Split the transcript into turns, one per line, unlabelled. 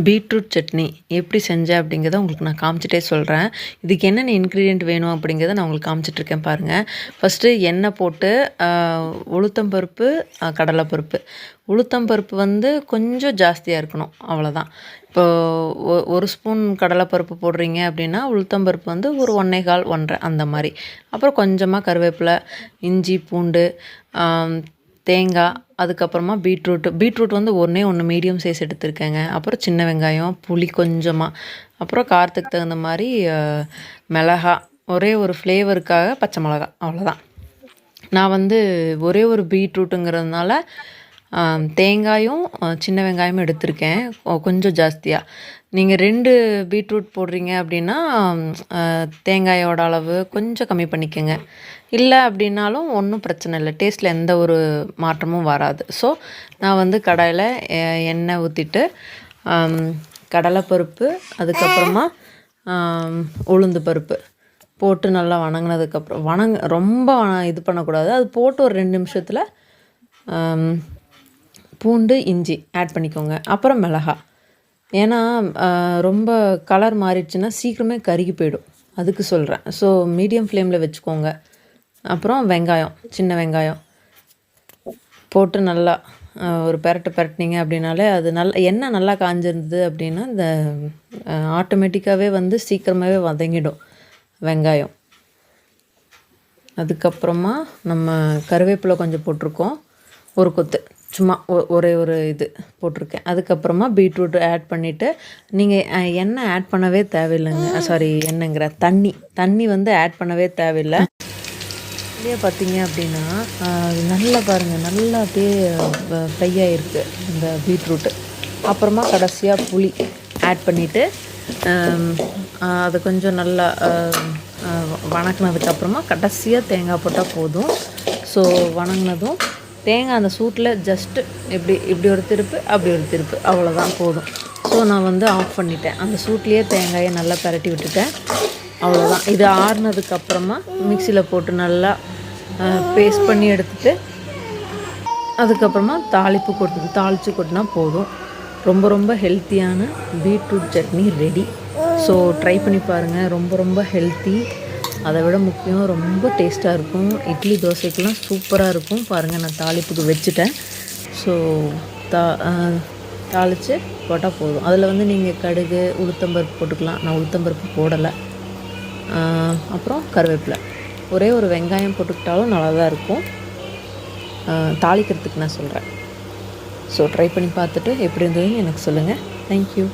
Beetroot chutney எப்படி செஞ்சேன் அப்படிங்கிறத உங்களுக்கு நான் காமிச்சிட்டே சொல்கிறேன். இதுக்கு என்னென்ன இன்க்ரீடியன்ட் வேணும் அப்படிங்கிறத நான் உங்களுக்கு காமிச்சிட்ருக்கேன் பாருங்கள். ஃபஸ்ட்டு எண்ணெய் போட்டு உளுத்தம்பருப்பு, கடலைப்பருப்பு. உளுத்தம்பருப்பு வந்து கொஞ்சம் ஜாஸ்தியாக இருக்கணும், அவ்வளோதான். இப்போது ஒரு ஸ்பூன் கடலைப்பருப்பு போடுறீங்க அப்படின்னா உளுத்தம்பருப்பு வந்து ஒரு 1 1/4 1/2 அந்த மாதிரி. அப்புறம் கொஞ்சமாக கருவேப்பிலை, இஞ்சி, பூண்டு, தேங்காய், அதுக்கப்புறமா பீட்ரூட் வந்து ஒன்றே ஒன்று மீடியம் சைஸ் எடுத்திருக்கேங்க. அப்புறம் சின்ன வெங்காயம், புளி கொஞ்சமாக, அப்புறம் காரத்துக்கு தகுந்த மாதிரி மிளகா, ஒரே ஒரு ஃப்ளேவருக்காக பச்சை மிளகா, அவ்வளோதான். நான் வந்து ஒரே ஒரு பீட்ரூட்டுங்கிறதுனால தேங்காயும் சின்ன வெங்காயமும் எடுத்திருக்கேன், கொஞ்சம் ஜாஸ்தியாக. நீங்கள் 2 பீட்ரூட் போடுறீங்க அப்படின்னா தேங்காயோட அளவு கொஞ்சம் கம்மி பண்ணிக்கோங்க. இல்லை அப்படின்னாலும் ஒன்றும் பிரச்சனை இல்லை, டேஸ்ட்டில் எந்த ஒரு மாற்றமும் வராது. ஸோ நான் வந்து கடாயில் எண்ணெய் ஊற்றிட்டு கடலைப்பருப்பு, அதுக்கப்புறமா உளுந்து பருப்பு போட்டு நல்லா வணங்கினதுக்கப்புறம் ரொம்ப இது பண்ணக்கூடாது. அது போட்டு ஒரு 2 நிமிஷத்தில் பூண்டு, இஞ்சி ஆட் பண்ணிக்கோங்க. அப்புறம் மிளகா, ஏன்னா ரொம்ப கலர் மாறிடுச்சுன்னா சீக்கிரமே கருகி போயிடும், அதுக்கு சொல்கிறேன். ஸோ மீடியம் ஃப்ளேமில் வச்சுக்கோங்க. அப்புறம் வெங்காயம், சின்ன வெங்காயம் போட்டு நல்லா ஒரு பெரட்டினீங்க அப்படின்னாலே அது எண்ணெய் நல்லா காஞ்சிருந்தது அப்படின்னா இந்த ஆட்டோமேட்டிக்காகவே வந்து சீக்கிரமாகவே வதங்கிடும் வெங்காயம். அதுக்கப்புறமா நம்ம கருவேப்பிலை கொஞ்சம் போட்டிருக்கோம், ஒரு கொத்து, சும்மா ஒரே ஒரு இது போட்டிருக்கேன். அதுக்கப்புறமா பீட்ரூட் ஆட் பண்ணிவிட்டு நீங்கள் எண்ணெய் ஆட் பண்ணவே தேவையில்லைங்க. தண்ணி வந்து ஆட் பண்ணவே தேவையில்லை. அப்படியே பார்த்தீங்க அப்படின்னா நல்லா பாருங்கள், நல்லா அப்படியே ஃப்ரை ஆகிருக்கு இந்த பீட்ரூட்டு. அப்புறமா கடைசியாக புளி ஆட் பண்ணிவிட்டு அது கொஞ்சம் நல்லா வணக்கினதுக்கப்புறமா கடைசியாக தேங்காய் போட்டால் போதும். ஸோ வணங்கினதும் தேங்காய் அந்த சூட்டில் ஜஸ்ட்டு இப்படி ஒரு திருப்பு, அப்படி ஒரு திருப்பு, அவ்வளோதான், போதும். ஸோ நான் வந்து ஆஃப் பண்ணிட்டேன். அந்த சூட்லேயே தேங்காயை நல்லா பரட்டி விட்டுட்டேன், அவ்வளோதான். இது ஆறுனதுக்கப்புறமா மிக்சியில் போட்டு நல்லா பேஸ்ட் பண்ணி எடுத்துகிட்டு அதுக்கப்புறமா தாளித்து கொட்டினா போதும். ரொம்ப ரொம்ப ஹெல்த்தியான beetroot chutney ready. So try பண்ணி பாருங்கள், ரொம்ப ரொம்ப ஹெல்த்தி. அதை விட முக்கியம் ரொம்ப டேஸ்ட்டாக இருக்கும். இட்லி தோசைக்கெலாம் சூப்பராக இருக்கும். பாருங்கள், நான் தாளிப்புக்கு வச்சுட்டேன். ஸோ தாளித்து போட்டால் போதும். அதில் வந்து நீங்கள் கடுகு, உளுத்தம்பருப்பு போட்டுக்கலாம். நான் உளுத்தம்பருப்பு போடலை. அப்புறம் கருவேப்பிலை, ஒரே ஒரு வெங்காயம் போட்டுக்கிட்டாலும் நல்லா தான் இருக்கும். தாளிக்கிறதுக்கு நான் சொல்கிறேன். ஸோ ட்ரை பண்ணி பார்த்துட்டு எப்படி இருந்ததுன்னு எனக்கு சொல்லுங்கள். தேங்க்யூ.